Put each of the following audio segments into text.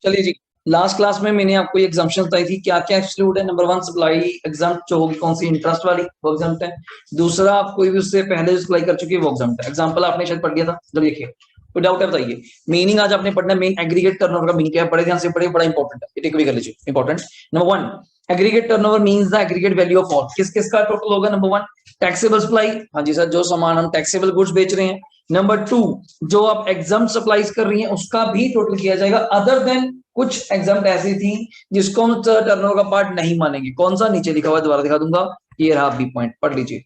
चलिए जी, last class में मैंने आपको ये एग्जाम्पशन बताई थी क्या क्या एक्सक्लूड है। नंबर 1 सप्लाई एग्जाम्प्ट जो होगी कौन सी, इंटरेस्ट वाली, वो एग्जाम्प्ट है। दूसरा आप कोई भी उससे पहले जो सप्लाई कर चुकी है वो एग्जाम्प्ट है। एग्जांपल आपने शायद पढ़ लिया था, जब देखिए कोई डाउट है बताइए। मीनिंग आज आपने पढ़ना है, मेन एग्रीगेट टर्नओवर का मीनिंग क्या है, बड़े ध्यान से पढ़िए, बड़ा इंपॉर्टेंट है, ये टेक भी कर लीजिए, important. Number 1 aggregate turnover means the aggregate value of all, किस किस का टोटल होगा। नंबर 1 टैक्सेबल सप्लाई, हाँ जी सर, जो सामान हम टैक्सेबल गुड्स बेच रहे हैं। नंबर 2 जो आप एग्जाम सप्लाईज कर रही हैं उसका भी टोटल किया जाएगा, अदर देन कुछ एग्जाम ऐसी थी जिसको हम टर्नओवर का पार्ट नहीं मानेंगे। कौन सा, नीचे लिखा हुआ है, दोबारा दिखा दूंगा, ये रहा बी पॉइंट, पढ़ लीजिए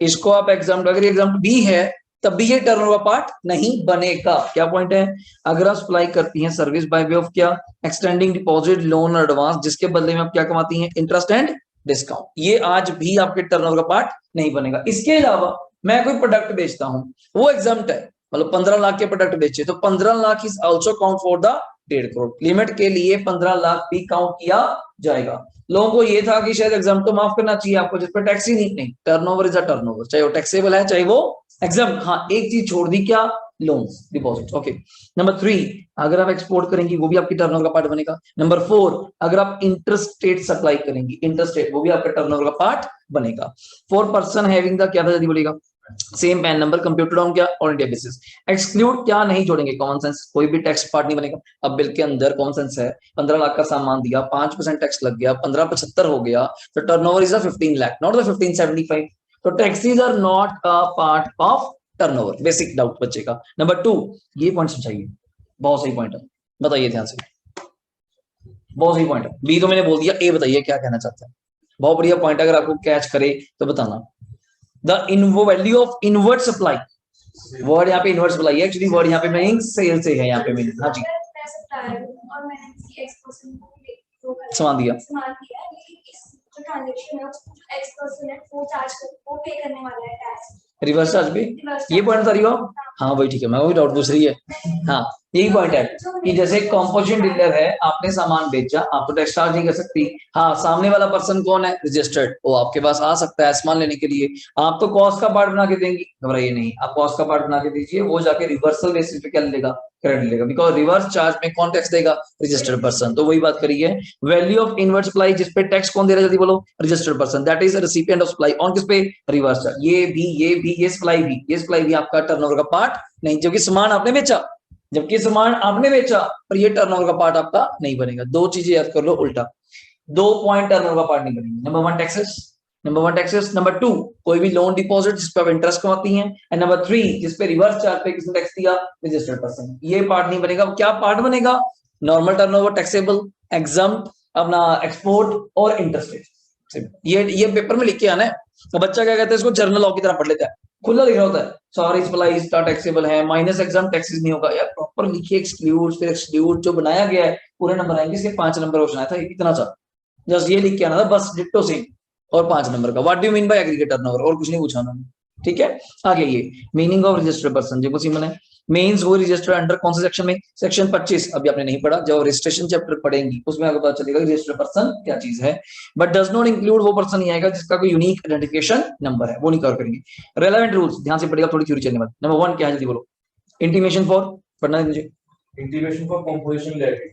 इसको आप। एग्जाम अगर एग्जाम बी है तब भी ये टर्नओवर पार्ट नहीं बनेगा। क्या पॉइंट है, अगर आप सप्लाई करती हैं सर्विस बाय वे ऑफ क्या, एक्सटेंडिंग डिपॉजिट, लोन और एडवांस, जिसके बदले में आप क्या कमाती हैं, इंटरेस्ट एंड डिस्काउंट, ये आज भी आपके टर्नओवर का पार्ट नहीं बनेगा। इसके अलावा मैं कोई प्रोडक्ट बेचता हूं, वो एग्जाम्प्ट है, मतलब 15 लाख के प्रोडक्ट बेचे तो 15 lakh is also count for the 1.5 crore limit के लिए 15 लाख भी काउंट किया जाएगा। लोगों को ये था कि शायद एग्जाम तो माफ करना चाहिए आपको जिस पर टैक्स ही नहीं, टर्नओवर इज अ टर्नओवर, चाहे वो टैक्सेबल है चाहे वो एग्जाम। हाँ एक चीज छोड़ दी, क्या, लोन्स डिपॉजिट। ओके। नंबर 3 अगर आप एक्सपोर्ट करेंगी वो भी आपकी टर्नओवर का पार्ट बनेगा। नंबर 4 अगर आप इंटरस्टेट सप्लाई करेंगी, इंटरस्टेट, वो भी आपका टर्नओवर का पार्ट बनेगा। 4 पर्सन हैविंग द, क्या था जल्दी बोलेगा, same PAN number, computed on क्या, ऑन इंडिया बेसिस। एक्सक्लूड क्या नहीं जोड़ेंगे, कॉमन सेंस, कोई भी टैक्स पार्ट नहीं बनेगा। अब बिल के अंदर कॉमन सेंस है, 15 लाख का सामान दिया, 5% टैक्स लग गया, 1575 हो गया, तो turnover is 15 lakh, not the 1575। तो taxes are not a part of turnover, basic doubt बच्चेगा। नंबर 2 ये पॉइंट समझाइए, बहुत सही पॉइंट है, बताइए ध्यान से, बहुत सही पॉइंट है। बी तो मैंने बोल दिया, ए बताइए क्या कहना चाहते हैं। बहुत बढ़िया पॉइंट, अगर आपको कैच करे तो बताना। The value of inward supply, word यहाँ पे इनवर्ट सप्लाई है, एक्चुअली वर्ड यहाँ पे मीनिंग सेल से है, यहाँ पे मीनिंग, हाँ जी सामान दिया, रिवर्स चार्ज भी, ये पॉइंट था रियो, हाँ वही ठीक है, मैं वही डाउट पूछ रही है। हाँ यही पॉइंट है कि जैसे कॉम्पोजिशन डीलर है, आपने सामान बेचा, आप तो टैक्स चार्ज नहीं कर सकती। हाँ सामने वाला पर्सन कौन है, रजिस्टर्ड, वो आपके पास आ सकता है सामान लेने के लिए, आप तो कॉस्ट का पार्ट बना के देंगी, घबराइए नहीं, आप कॉस्ट का पार्ट बना के दीजिए, वो जाके रिवर्सल बेसिस पे क्या लेगा, क्रेडिट लेगा, बिकॉज रिवर्स चार्ज में कौन टैक्स देगा, रजिस्टर्ड पर्सन। तो वही बात करी है, वैल्यू ऑफ इनवर्ट सप्लाई जिस पे टैक्स कौन दे रहा है, जल्दी बोलो, registered person, that is recipient of supply, on किस पे, रिवर्स चार्ज। ये सप्लाई भी आपका टर्नओवर का पार्ट नहीं, जबकि सामान आपने बेचा, पर ये टर्नओवर का पार्ट आपका नहीं बनेगा। दो चीजें याद कर लो उल्टा, 2 पॉइंट टर्नओवर का पार्ट नहीं बनेंगे। नंबर 1 टैक्सेस, नंबर 2 कोई भी लोन डिपॉजिट जिस पे आप इंटरेस्ट कमाती हैं, एंड नंबर 3 जिस पे रिवर्स चार्ज पे किसने टैक्स दिया, रजिस्टर्ड पर्सन। ये पार्ट नहीं बनेगा। क्या पार्ट बनेगा, नॉर्मल टर्नओवर, टैक्सेबल, एग्जाम्प्ट, अपना एक्सपोर्ट और इंटरेस्ट। ये पेपर में लिख के आना है। तो बच्चा क्या कहता है, इसको जर्नल लॉ की तरह पढ़ लेता है, खुला लिखा होता है, सॉरी सप्लाई टैक्सेबल है, माइनस एग्जाम टैक्सेस नहीं होगा। यार प्रॉपर लिखिए, एक्सक्लूड, फिर एक्सक्लूड जो बनाया गया है, पूरे नंबर आएंगे, इसके 5 नंबर क्वेश्चन आया था, इतना सा जस्ट ये लिख के आना था बस, डिट्टो सेम, और 5 नंबर का। What do you mean by aggregate turnover, और कुछ नहीं पूछा उन्होंने, ठीक है। आगे ये मीनिंग ऑफ रजिस्टर्ड पर्सन, जो सिंपल है, मींस वो रजिस्टर अंडर कौन से सेक्शन में, सेक्शन 25, अभी आपने नहीं पढ़ा, जब रजिस्ट्रेशन चैप्टर पढ़ेंगी उसमें आपको पता चलेगा रजिस्टर्ड पर्सन क्या चीज है। बट डज नॉट इंक्लूड वो पर्सन नहीं आएगा जिसका कोई यूनिक आइडेंटिफिकेशन नंबर है, वो नहीं कवर करेंगे। रेलेवेंट रूल्स ध्यान से पढ़ेगा, थोड़ी थ्योरी चलने वाली। नंबर 1 क्या है, जल्दी बोलो, इंटीमेशन फॉर, पढ़ना है मुझे, intimation for composition levy.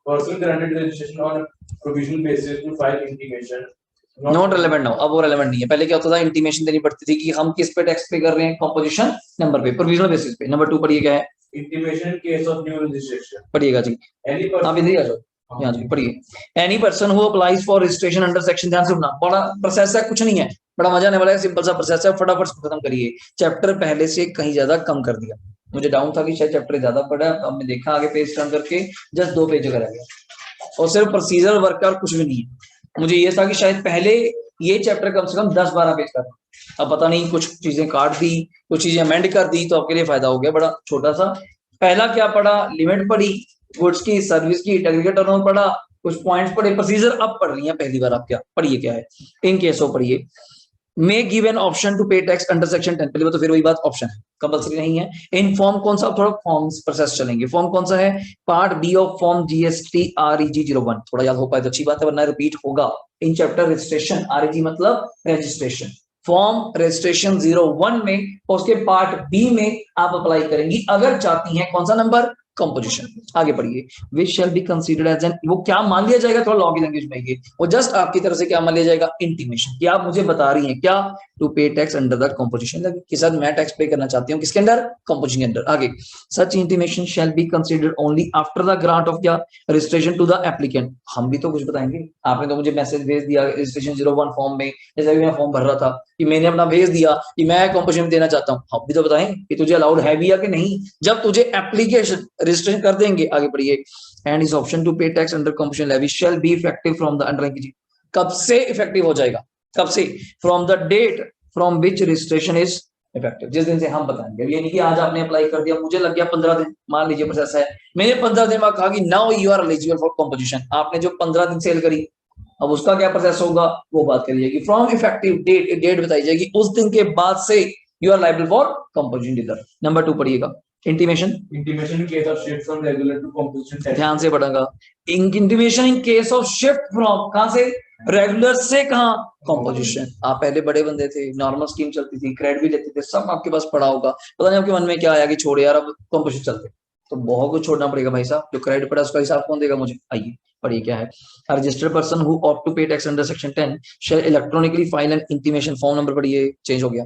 Person granted registration on provisional basis to file intimation. Not relevant now, अब वो रेलेवेंट नहीं है। पहले क्या होता था, इंटीमेशन देनी पड़ती थी कि हम किस पे टैक्स पे कर रहे हैं, कंपोजिशन नंबर पे, प्रोविजनल बेसिस पे। नंबर 2 पढ़िए क्या है, intimation in case of new registration. पढ़िएगा जी, आप इधर आ जाओ, यहाँ जी पढ़िए। Any person who applies for registration under section, ध्यान से सुनना, बड़ा प्रोसेस है, कुछ नहीं है, बड़ा मजा आने वाला है, सिंपल सा प्रोसेस है, फटाफट खत्म करिए। चैप्टर पहले से कहीं ज्यादा कम कर दिया, मुझे डाउन था कि शायद चैप्टर ज्यादा पड़ा, अब मैं देखा आगे पेज टर्न करके जस्ट 2 पेज रह गया, और सिर्फ प्रोसीजर वर्क और कुछ भी नहीं है। मुझे ये था कि शायद पहले ये चैप्टर कम से कम 10-12 पेज का, अब पता नहीं कुछ चीजें काट दी, कुछ चीजें अमेंड कर दी, तो आपके लिए फायदा हो गया, बड़ा छोटा सा। पहला क्या पढ़ा, लिमिट पढ़ी, गुड्स की, सर्विस की, एग्रीगेट टर्नओवर पढ़ा, कुछ पॉइंट्स पढ़े, प्रोसीजर अब पढ़ रही है पहली बार आप, क्या पढ़िए क्या है, इन केस हो पढ़िए। May give an option to pay tax under section 10, पहले तो फिर वही बात, ऑप्शन है, कंपल्सरी नहीं है। इन फॉर्म कौन सा, थोड़ा फॉर्म्स प्रोसेस चलेंगे, फॉर्म कौन सा है, part B of form GST REG 01, थोड़ा याद हो पाए तो अच्छी बात है, वरना रिपीट होगा इन चैप्टर रजिस्ट्रेशन। REG मतलब रजिस्ट्रेशन, फॉर्म रजिस्ट्रेशन 01 में, और उसके पार्ट बी में आप अप्लाई करेंगी अगर चाहती हैं, कौन सा नंबर, कंपोजिशन। आगे पढ़िए, which shall be considered as an, वो क्या मान लिया जाएगा थोड़ा लॉ की लैंग्वेज में, ये वो जस्ट आपकी तरफ से क्या मान लिया जाएगा, इंटीमेशन, कि आप मुझे बता रही हैं क्या, to pay tax under the composition के साथ मैं टैक्स पे करना चाहती हूँ किसके अंडर, कंपोजिशन के अंडर। आगे, such intimation shall be considered only after the grant of क्या, रजिस्ट्रेशन टू द एप्लीकेंट। हम भी तो कुछ बताएंगे, आपने तो मुझे मैसेज भेज दिया रजिस्ट्रेशन 01 फॉर्म में, जैसे मैं फॉर्म भर रहा था कि मैंने अपना भेज दिया कि मैं कंपोजिशन देना चाहता हूँ, हम भी तो बताएं कि तुझे अलाउड है भी या कि नहीं, जब तुझे एप्लीकेशन रजिस्ट्रेशन कर देंगे। आगे बढ़िए, and is option to pay tax under composition levy shall be effective from the underline, कब से इफेक्टिव हो जाएगा, कब से, from the date from which registration is effective, जिस दिन से हम बताएंगे। ये नहीं कि आज आपने अप्लाई कर दिया, मुझे लग गया 15 दिन, मान लीजिए प्रोसेस है, मैंने 15 दिन बाद कहा कि now you are eligible for composition, आपने जो 15 दिन सेल करी, अब उसका क्या प्रोसेस होगा वो बात करी जाएगी। फ्रॉम इफेक्टिव डेट, डेट बताई जाएगी उस दिन के बाद से you are liable for composition dealer. Number 2 पढ़िएगा, intimation. Intimation in case of shift from regular to composition tax. ध्यान से पढ़ेगा, intimation in case of shift from, कहां से, रेगुलर से कहां, कंपोजिशन। आप पहले बड़े बंदे थे, नॉर्मल स्कीम चलती थी, क्रेडिट भी लेते थे, सब आपके पास पड़ा होगा, पता नहीं आपके मन में क्या आया कि छोड़ यार अब कंपोजिशन चलते, तो बहुत कुछ छोड़ना पड़ेगा भाई साहब, जो क्रेडिट पड़ा उसका हिसाब कौन देगा मुझे। आइए पढ़िए क्या है, registered person who opt to pay tax under section 10 shall electronically file an intimation form. Number पढ़िए, चेंज हो गया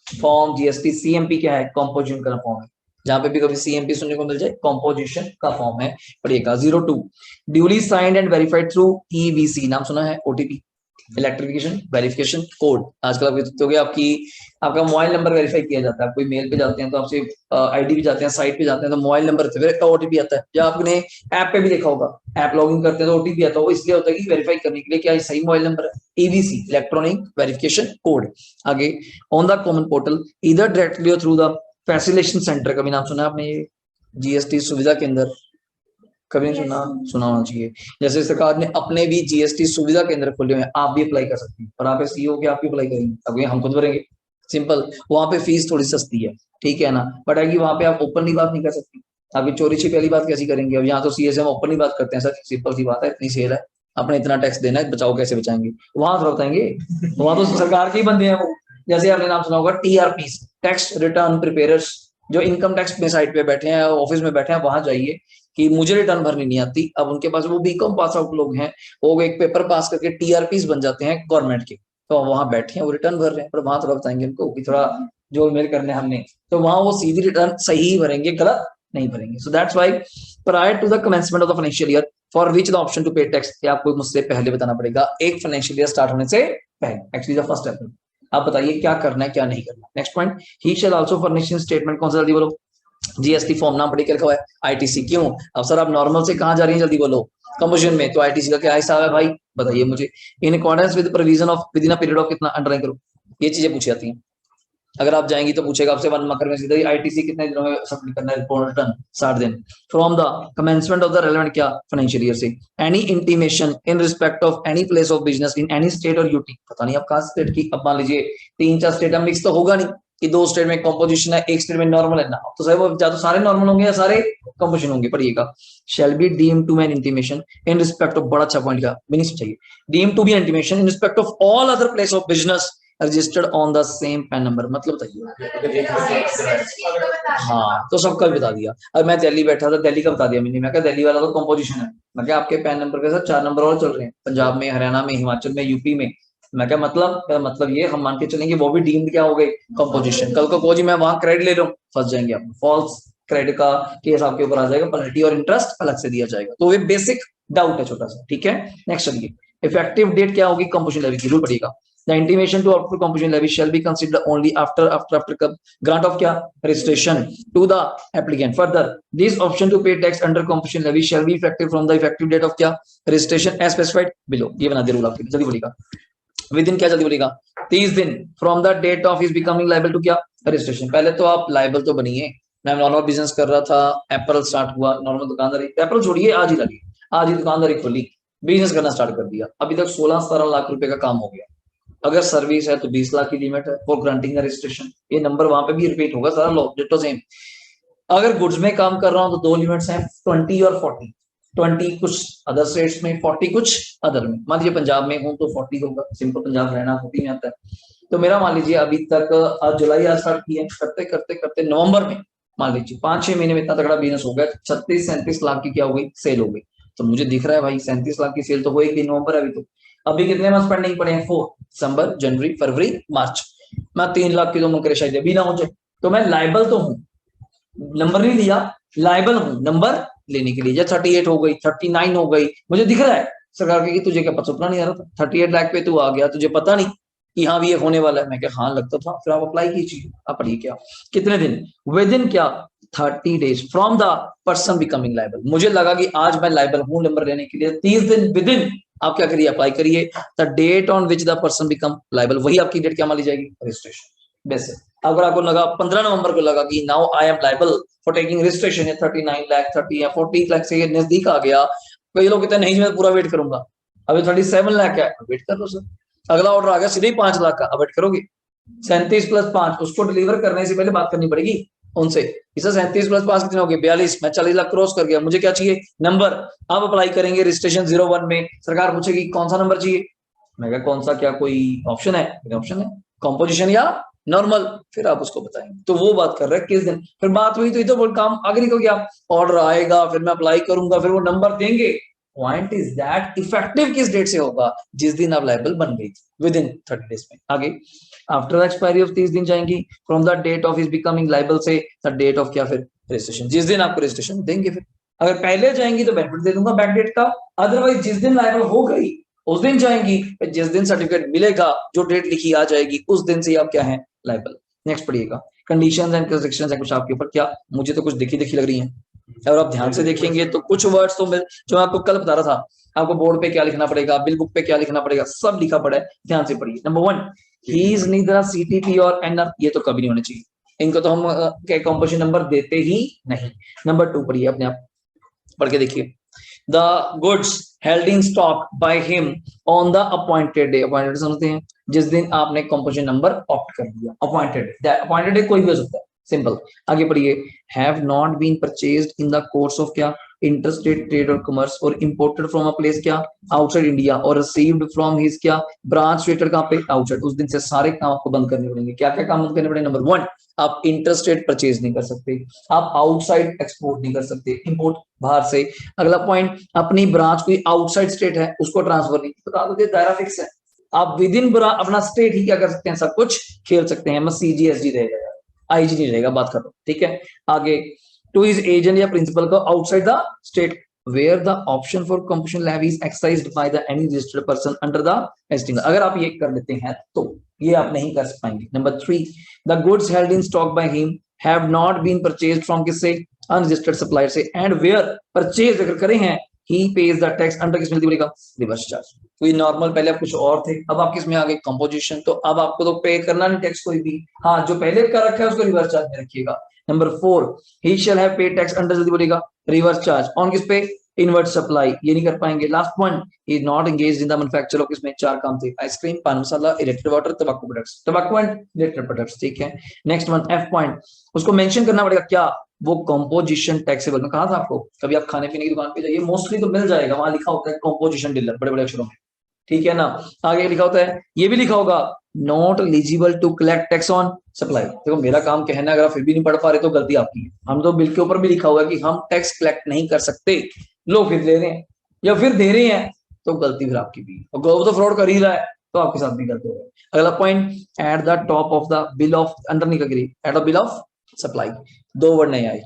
फॉर्म, जीएसटी सीएमपी क्या है, कंपोजिशन का फॉर्म है, जहां पे भी कभी सीएमपी सुनने को मिल जाए कंपोजिशन का फॉर्म है। पढ़िएगा 02 duly signed and verified through EVC, नाम सुना है, ओटीपी, इलेक्ट्रिफिकेशन वेरिफिकेशन कोड। आजकल आप तो आपकी आपका मोबाइल नंबर वेरीफाई किया जाता है, कोई मेल पे जाते हैं तो आपसे आईडी भी जाते हैं, साइट पे जाते हैं तो मोबाइल नंबर फिर ओटीपी आता है, या आपने ऐप पे भी देखा होगा, ऐप लॉगिन करते हैं तो ओटीपी आता है, वो इसलिए होता है कि वेरीफाई करने के लिए क्या सही मोबाइल नंबर है, ईवीसी इलेक्ट्रॉनिक वेरिफिकेशन कोड। आगे, ऑन द कॉमन पोर्टल इधर directly through the facilitation centre, कभी नाम सुना है आपने, ये जीएसटी सुविधा केंद्र, कभी नहीं सुना, सुना होना चाहिए। जैसे सरकार ने अपने भी जीएसटी सुविधा केंद्र खोले हुए हैं, आप भी अप्लाई कर सकते हैं, और आप सीईओ के आप भी अप्लाई करेंगे, अब हम खुद भरेंगे, सिंपल। वहां पे फीस थोड़ी सस्ती है, ठीक है ना, बट है कि वहां पे आप ओपनली बात नहीं कर सकते, आपकी चोरी छिपी वाली बात कैसी करेंगे। अब यहाँ तो सीएसएम ओपनली बात करते हैं, सर सिंपल सी बात है, इतनी सेल है, अपने इतना टैक्स देना है, बचाओ कैसे बचाएंगे, वहां थोड़ा बताएंगे, वहां तो सरकार के ही बंदे हैं वो। जैसे आपने नाम सुना होगा टीआरपी, टैक्स रिटर्न प्रिपेयर्स, जो इनकम टैक्स में साइट पे बैठे हैं, ऑफिस में बैठे हैं, वहां जाइए कि मुझे रिटर्न भरनी नहीं आती। अब उनके पास वो बीकॉम पास आउट लोग हैं, वो एक पेपर पास करके टीआरपीस बन जाते हैं गवर्नमेंट के, तो वहां बैठे हैं वो रिटर्न भर रहे हैं, पर वहां थोड़ा बताएंगे उनको कि थोड़ा जो मेल करने हमने, तो वहां वो सीधी रिटर्न सही भरेंगे, गलत नहीं भरेंगे। So that's why prior to the commencement of the financial year for which the option to pay tax, आपको मुझसे पहले बताना पड़ेगा, एक फाइनेंशियल ईयर स्टार्ट होने से पहले, एक्चुअली द फर्स्ट अप्रैल। आप बताइए क्या करना है क्या नहीं करना। नेक्स्ट पॉइंट, ही शैल आल्सो फर्निश स्टेटमेंट, कौन सा जल्दी बोलो, जीएसटी फॉर्म, नाम पढ़ के रखा हुआ है आईटीसी। क्यों, अब सर आप नॉर्मल से कहां जा रही हैं, जल्दी बोलो, कंपोजिशन में, तो आईटीसी का क्या हिसाब है भाई, बताइए मुझे। In accordance with provision of with in a period of कितना, अंडरलाइन करो, ये चीजें पूछी जाती हैं। अगर आप जाएंगी तो पूछेगा आपसे 1 मकर में सीधा ही आईटीसी कितने दिनों में सबमिट करना है, रिपोर्ट रिटर्न 60 दिन from the commencement of the relevant क्या फाइनेंशियल ईयर से। Any intimation in respect of any place of business in any state और यूटी, पता नहीं आप कहां स्टेट की, अब मान लीजिए 3-4 स्टेट में मिक्स तो होगा नहीं कि 2 स्टेट में कंपोजिशन है, 1 स्टेट में नॉर्मल है ना, तो सर वो या तो सारे नॉर्मल होंगे या सारे कंपोजिशन होंगे। पढ़िएगा, shall be deemed to an intimation in respect of, बड़ा अच्छा पॉइंट का मीनिंग चाहिए, deemed to be intimation in respect of all other place of business registered on the same PAN number, मतलब बताइए। हाँ तो सबका भी बता दिया, अब मैं दिल्ली बैठा था, दिल्ली का बता दिया मैंने, मैं कहा दिल्ली वाला तो कंपोजिशन है, मैं क्या आपके पैन नंबर के साथ 4 नंबर और चल रहे हैं, पंजाब में, हरियाणा में, हिमाचल में, यूपी में, मैं क्या मतलब ये हम मान के चलेंगे वो भी डीम्ड क्या हो गए कंपोजिशन। कल को जी मैं वहां क्रेडिट ले रहा हूँ, फंस जाएंगे आप, फॉल्स क्रेडिट का केस आपके ऊपर आ जाएगा, पेनल्टी और इंटरेस्ट अलग से दिया जाएगा, तो ये बेसिक डाउट है छोटा सा, ठीक है। नेक्स्ट चलिए, इफेक्टिव डेट क्या होगी कंपोजिशन लेवी की, रूल पड़ेगा। The intimation to output composition levy shall be considered only after grant of क्या registration to the applicant. Further, this option to pay tax under composition levy shall be effective from the effective date of क्या registration as specified below. ये बना दे rule आपके, जल्दी बोलिएगा, with in क्या, जल्दी बोलिएगा, 30 दिन from the date of is becoming liable to क्या रजिस्ट्रेशन। पहले तो आप लायबल तो बनिए, मैं नॉर्मल बिजनेस कर रहा था, अप्रैल स्टार्ट हुआ, नॉर्मल दुकानदारी, अप्रैल छोड़िए आज ही लगी, आज ही दुकानदारी खोली, बिजनेस करना स्टार्ट कर दिया, अभी तक 16-17 लाख रुपए का काम हो गया। अगर सर्विस है तो 20 लाख की लिमिट है फॉर ग्रांटिंग रजिस्ट्रेशन, ये नंबर वहां पे भी रिपीट होगा सारा लॉ डिटो सेम। अगर गुड्स में काम कर रहा हूं तो 2 लिमिट्स हैं, 20 और 40, 20 कुछ अदर स्टेट्स में, 40 कुछ अदर में, मान लीजिए पंजाब में हूं तो 40 होगा, सिंपल पंजाब हरियाणा 40 में आता है। तो मेरा मान लीजिए अभी तक जुलाई आज स्टार्ट किया, करते करते करते नवंबर में मान लीजिए 5-6 महीने में इतना तगड़ा बिजनेस हो गया, 36-37 लाख की क्या हो गई, सेल हो गई। तो मुझे दिख रहा है भाई 37 लाख की सेल तो होएगी, नवंबर अभी तो, अभी कितने मंथ पेंडिंग पड़े हैं, 4 दिसंबर, जनवरी, फरवरी, मार्च। मैं 3 लाख की तो मन करे शायद अभी ना हो जाए, तो मैं लाइबल तो हूँ, नंबर नहीं लिया, लाइबल हूँ नंबर लेने के लिए। या 38 हो गई, 39 हो गई, मुझे दिख रहा है सरकार की तुझे क्या पता, सपना नहीं आ रहा था 38 लाख पे तू आ गया, तुझे पता नहीं कि हाँ भी ये होने वाला है। मैं क्या हाँ लगता था, फिर आप अप्लाई कीजिए। आप पढ़िए क्या, कितने दिन, विद इन क्या 30 days from the person becoming liable. मुझे लगा कि आज मैं लाइबल हूँ नंबर लेने के लिए, 30 दिन विद इन आप क्या करिए, अप्लाई करिए। The date on which the person become liable, वही आपकी डेट क्या मान ली जाएगी, रजिस्ट्रेशन। वैसे अगर आपको लगा 15 नवंबर को लगा कि now I am liable for taking registration, या 39 लाख 30 या 40 लाख से ये नजदीक आ गया, कई लोग कहते हैं नहीं मैं पूरा वेट करूंगा, अभी 37 लाख है, वेट कर लो सर। अगला ऑर्डर आ गया सीधे 5 लाख का, अब वेट करोगे, 37 + 5 उसको डिलीवर करने से पहले बात करनी पड़ेगी उनसे, इसे 37 + 5 कितने हो गए, 42, मैं 40 लाख क्रॉस कर गया, मुझे क्या चाहिए, नंबर। आप अप्लाई करेंगे रजिस्ट्रेशन 01 में, सरकार पूछेगी कौन सा नंबर चाहिए, मैं कहा कौन सा, क्या कोई ऑप्शन है, ऑप्शन है कॉम्पोजिशन या नॉर्मल, फिर आप उसको बताएंगे। तो वो बात कर रहे हैं किस दिन, फिर बात हुई तो ये तो बोल काम आगे निकल गया, ऑर्डर आएगा, फिर मैं अप्लाई करूंगा, फिर वो नंबर देंगे। पॉइंट इज दैट इफेक्टिव किस डेट से होगा, जिस दिन आप लाइबल बन गई थी, विद इन 30 डेज में। आगे आफ्टर एक्सपायरी ऑफ 30 दिन जाएंगी, from the date of is becoming liable से द डेट ऑफ क्या, फिर रजिस्ट्रेशन, जिस दिन आपको रजिस्ट्रेशन देंगे। फिर अगर पहले जाएंगी तो बेनिफिट दे दूंगा बैक डेट का, अदरवाइज जिस दिन लाइबल हो गई उस दिन जाएंगी, जिस दिन सर्टिफिकेट मिलेगा जो डेट लिखी आ जाएगी उस दिन से आप क्या है, लाइबल। नेक्स्ट पढ़िएगा, कंडीशंस एंड रिस्ट्रिक्शंस है कुछ आपके ऊपर, क्या मुझे तो कुछ दिखी लग रही है, और आप ध्यान से देखेंगे तो कुछ वर्ड्स तो जो मैं आपको कल बता रहा था, आपको बोर्ड पे क्या लिखना पड़ेगा, बिल बुक पे क्या लिखना पड़ेगा, सब लिखा पड़ा है, ध्यान से पढ़िए। Number 1, he is neither CTP और एनआर, ये तो कभी नहीं होने चाहिए, इनको तो हम कंपोजिशन नंबर देते ही नहीं। नंबर 2 पढ़िए, अपने आप पढ़ के देखिए, the goods held in stock by him on the appointed day, appointed समझते हैं, जिस दिन आपने कंपोजिशन नंबर ऑप्ट कर दिया, appointed day कोई भी हो सकता है, सिंपल। आगे पढ़िए, have not been purchased in the course of क्या, interstate trade or commerce, और imported from a place क्या, outside India, और received from his क्या, branch situated कहाँ पे, outside। उस दिन से सारे काम आपको बंद करने पड़ेंगे। क्या क्या काम बंद करने पड़ेंगे, नंबर 1, आप इंटरस्टेट परचेज नहीं कर सकते, आप आउटसाइड एक्सपोर्ट नहीं कर सकते, इंपोर्ट बाहर से। अगला पॉइंट, अपनी ब्रांच कोई आउटसाइड स्टेट है उसको ट्रांसफर नहीं, बता दो दायरा फिक्स है, आप विद इन अपना स्टेट ही क्या कर सकते हैं, सब कुछ खेल सकते हैं, बस सीजीएसडी रहेगा, आईजी नहीं रहेगा, बात करो ठीक है। आगे, टू इज एजेंट या प्रिंसिपल को outside the state where the option for compulsion levy is exercised by the any registered person under the listing, अगर आप ये कर लेते हैं तो ये आप नहीं कर पाएंगे। Number 3, the goods held in stock by him have not been purchased from किससे, unregistered supplier से, and where purchase अगर करे हैं he pays the tax under किस मिलती पड़ेगा, रिवर्स चार्ज। कोई नॉर्मल पहले आप कुछ और थे, अब आप किस में आ गए, कंपोजिशन, तो अब आपको तो पे करना नहीं टैक्स कोई भी, हाँ जो पहले कर रखा है उसको रिवर्स चार्ज में रखिएगा। Number 4, he shall have paid tax under जल्दी बोलेगा, रिवर्स चार्ज ऑन किस पे, इनवर्ट सप्लाई, ये नहीं कर पाएंगे। Last one, he is not engaged in the manufacture of किसमें, 4 काम थे, आइसक्रीम, पान मसाला, इलेक्ट्रिक वाटर, तंबाकू प्रोडक्ट्स, तंबाकू एंड इलेक्ट्रिक प्रोडक्ट्स, ठीक है। नेक्स्ट वन, एफ पॉइंट, उसको मेंशन करना पड़ेगा क्या, वो कंपोजिशन टैक्सेबल। मैं कहा था आपको, कभी आप खाने पीने की दुकान पे जाइए, मोस्टली तो मिल जाएगा, वहां लिखा होता है कंपोजिशन डीलर, बड़े बड़े अक्षरों में, ठीक है ना। आगे लिखा होता है, ये भी लिखा होगा, not eligible to collect tax on supply. देखो मेरा काम कहना है, अगर आप फिर भी नहीं पढ़ पा रहे तो गलती आपकी है, हम तो बिल के ऊपर भी लिखा हुआ है कि हम टैक्स कलेक्ट नहीं कर सकते, लोग फिर ले रहे हैं या फिर दे रहे हैं, तो गलती फिर आपकी भी, और वो तो फ्रॉड कर ही रहा है तो आपके साथ भी गलती हो रहा है। अगला point, at the top of the bill of, under नहीं करी, at the bill of supply, 2 word नहीं आए।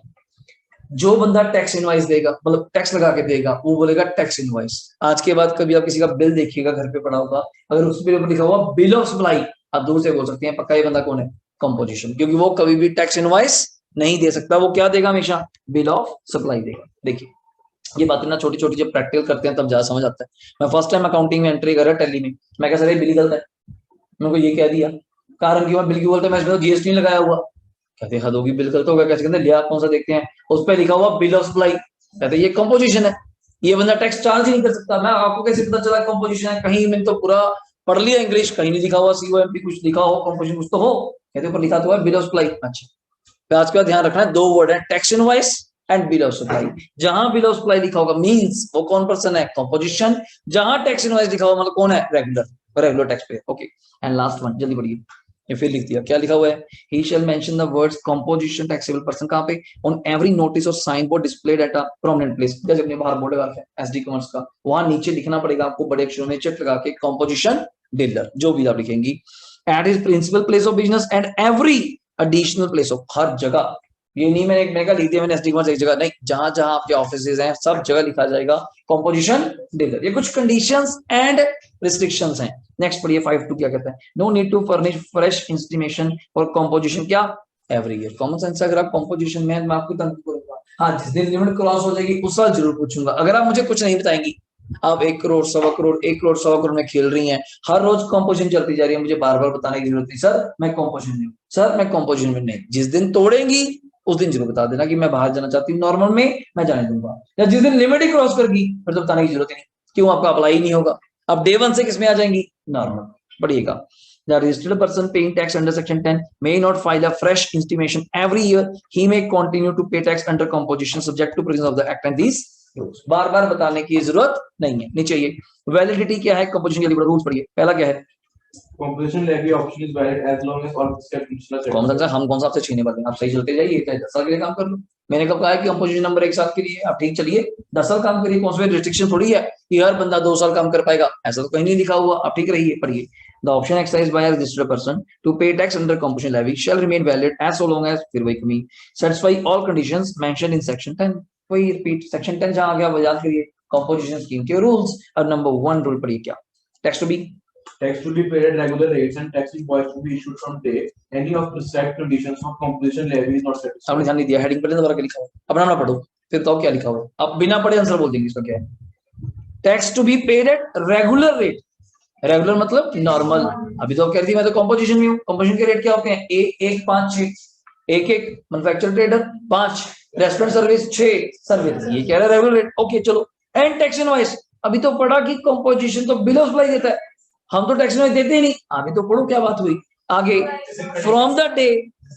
जो बंदा टैक्स इनवाइस देगा, मतलब टैक्स लगा के देगा, वो बोलेगा टैक्स इनवाइस। आज के बाद कभी आप किसी का बिल देखिएगा घर पे पड़ा होगा, अगर उस बिल पर लिखा हुआ बिल ऑफ सप्लाई, आप दूर से बोल सकते हैं पक्का ये बंदा कौन है, कंपोजिशन, क्योंकि वो कभी भी टैक्स इनवाइस नहीं दे सकता, वो क्या देगा, हमेशा बिल ऑफ सप्लाई देगा। देखिए ये बातें ना छोटी छोटी जब प्रैक्टिकल करते हैं तब ज्यादा समझ आता है। मैं फर्स्ट टाइम अकाउंटिंग में एंट्री करा टैली में, मैं कह सर बिल गलत है, मेरे को ये कह दिया, कारण क्यों, बिल क्यों बोलते, मैं इसमें जीएसटी नहीं लगाया हुआ, कहते हद होगी, बिल गलत होगा, कैसे कहते लिया कौन सा देखते हैं, उस पर लिखा हुआ बिल ऑफ सप्लाई, कहते ये कंपोजिशन है, ये बंदा टैक्स चार्ज ही नहीं कर सकता। मैं आपको कैसे पता चला कंपोजिशन है, कहीं मैंने तो पूरा पढ़ लिया इंग्लिश, कहीं नहीं लिखा हुआ सीओएमपी, कुछ लिखा हो कंपोजिशन कुछ तो हो, कहते ऊपर लिखा तो है बिल ऑफ सप्लाई। अच्छा तो आज के बाद ध्यान रखना है, 2 वर्ड है, tax invoice and bill of supply. जहां बिल ऑफ सप्लाई लिखा होगा मींस वो कौन पर्सन है, कंपोजिशन, जहां टैक्स इनवॉइस लिखा होगा मतलब कौन है, रेगुलर टैक्स पे, ओके। एंड लास्ट वन, जल्दी पढ़िए, ये फिर लिख दिया, क्या लिखा हुआ है, he shall mention the words composition taxable person कहाँ पे, on every notice or sign board displayed at a prominent place, जैसे अपने बाहर बोर्ड लगा है एसडी कॉमर्स का, वहां नीचे लिखना पड़ेगा आपको बड़े अक्षरों में चेक लगा के composition डीलर, जो भी आप लिखेंगी, at his principal place of business and every additional place of, हर जगह, ये नहीं मैंने कहा लिख दिया मैंने एसडी कॉमर्स एक जगह, नहीं, जहां जहां आपके ऑफिसेज हैं सब जगह लिखा जाएगा कंपोजिशन डीलर। ये कुछ कंडीशंस एंड रिस्ट्रिक्शंस हैं। नेक्स्ट पढ़िए 5.2 क्या कहता है, no need to furnish fresh intimation for composition, क्या, एवरी ईयर। कॉमन सेंस अगर आप कंपोजिशन में, मैं आपको बोलूंगा हाँ जिस दिन लिमिट क्रॉस हो जाएगी उस साल जरूर पूछूंगा। अगर आप मुझे कुछ नहीं बताएंगी, आप 1 करोड़ 1.25 करोड़ 1 करोड़ 1.25 करोड़ में खेल रही हैं, हर रोज कंपोजिशन चलती जा रही है, मुझे बार बार बताने की जरूरत नहीं, सर मैं कंपोजिशन में, सर मैं कंपोजिशन में नहीं, जिस दिन तोड़ेंगी उस दिन जरूर बता देना कि मैं बाहर जाना चाहती हूँ, नॉर्मल में मैं जाने दूंगा, या जिस दिन लिमिट ही क्रॉस करगी फिर तो बताने की जरूरत ही नहीं, क्यों, आपका अप्लाई नहीं होगा। अब डे 1 से किसमें आ जाएंगी, नॉर्मल। पढ़िएगा, the registered person paying tax under section 10 may not file a fresh intimation every year, he may continue to pay tax under composition subject to provisions of the act and these rules। बार बार बताने की जरूरत नहीं है। नीचे ये validity क्या है composition के लिए, रूल्स पढ़िए। पहला क्या है, Composition levy option is valid as long as all steps are कौन सा, हम कौन सा आपसे छीने वाले हैं, आप सही चलते जाइए, चाहे 10 साल के लिए काम कर लो। मैंने कब कहा है कि कंपोजिशन नंबर 1 साल के लिए, आप ठीक चलिए 10 साल काम करिए, कौन सा रिस्ट्रिक्शन थोड़ी है कि हर बंदा 2 साल काम कर पाएगा, ऐसा तो कहीं नहीं लिखा हुआ, आप ठीक रहिए। पढ़िए, the option exercised by a registered person to pay tax under composition levy shall remain valid as so long as, फिर वही कमी, satisfy all conditions mentioned in section 10। वही रिपीट, सेक्शन 10 जहां आ गया वो याद करिए, कंपोजिशन स्कीम के रूल्स। और नंबर 1 रूल पढ़िए, क्या, tax to be, tax to be paid at regular rates and tax invoice to be issued from day any of the set conditions of composition levy is not satisfied। आपने ध्यान नहीं दिया, heading पढ़ने दोबारा क्या लिखा है, अपना ना पढ़ो फिर तो क्या लिखा हुआ है, आप बिना पढ़े आंसर बोल देंगे इसका क्या है, tax to be paid at regular rate, regular मतलब नॉर्मल। अभी तो कह रही थी मैं तो कंपोजिशन में हूँ, कंपोजिशन के रेट क्या होते हैं, 1 5 6, 1 manufacture trader 5, restaurant service 6 service, ये कह रहा है रेगुलर रेट, ओके चलो। एंड टैक्स इनवॉइस, अभी तो पढ़ा कि कंपोजिशन तो बिल ऑफ सप्लाई देता है, हम तो टैक्स इनवॉइस देते ही नहीं, अभी तो पढ़ो क्या बात हुई आगे, फ्रॉम द डे,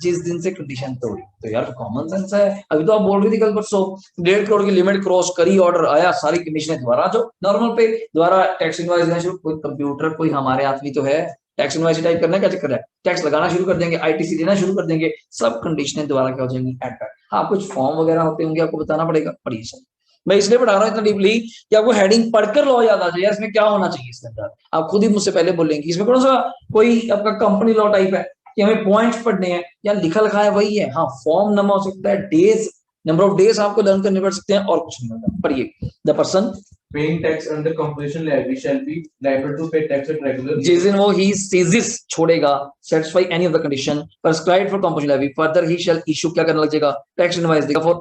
जिस दिन से कंडीशन तोड़ी। तो यार कॉमन सेंस है, अभी तो आप बोल रही थी कल परसों 1.5 करोड़ की लिमिट क्रॉस करी, ऑर्डर आया, सारी कंडीशनें दोबारा जो नॉर्मल पे दोबारा टैक्स इनवॉइस देना शुरू, कोई कंप्यूटर कोई हमारे आदमी तो है, टैक्स इनवॉइस टाइप करना क्या चक्कर है, टैक्स लगाना शुरू कर देंगे, आईटीसी देना शुरू कर देंगे, सब कंडीशनें दोबारा क्या हो जाएंगी, एड बैक। हाँ कुछ फॉर्म वगैरह होते होंगे, आपको बताना पड़ेगा, पढ़िए सब। मैं इसलिए पढ़ा रहा हूँ इतना डीपली कि आपको हेडिंग पढ़कर लॉ याद आ जाए, इसमें क्या होना चाहिए इसके अंदर, आप खुद ही मुझसे पहले बोलेंगे इसमें कौन सा कोई आपका कंपनी लॉ टाइप है कि हमें पॉइंट्स पढ़ने हैं, या लिखा लिखा है वही है, हाँ फॉर्म नंबर हो सकता है, डेज, नंबर ऑफ डेज आपको लर्न करने पड़ सकते हैं, और कुछ नहीं होगा। पढ़िए, the person paying tax under composition levy shall be liable to pay tax at regular जिस दिन वो he ceases छोड़ेगा, satisfy any of the condition prescribed for composition levy, further he shall issue, क्या करने लग जाएगा, टैक्स इनवॉइस देगा for